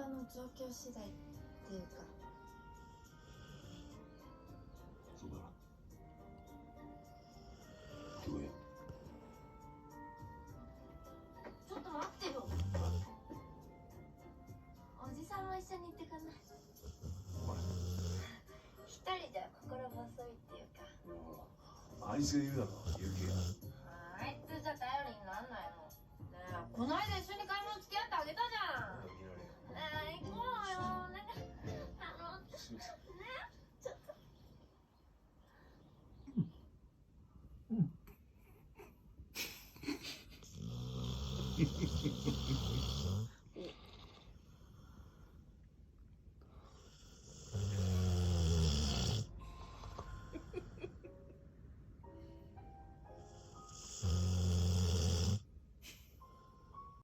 場の状況次第っていうか。そうだな。どうや。ちょっと待ってよ。おじさんも一緒に行ってかない？一人じゃ心細いっていうか。あいつが言うだろ、ゆうきが。あいつじゃ頼りになんないもん。ねえ、この間一緒に買い物付き合ってあげたじゃん。ねえ、行こうよ。ねえ、ね、ちょっと。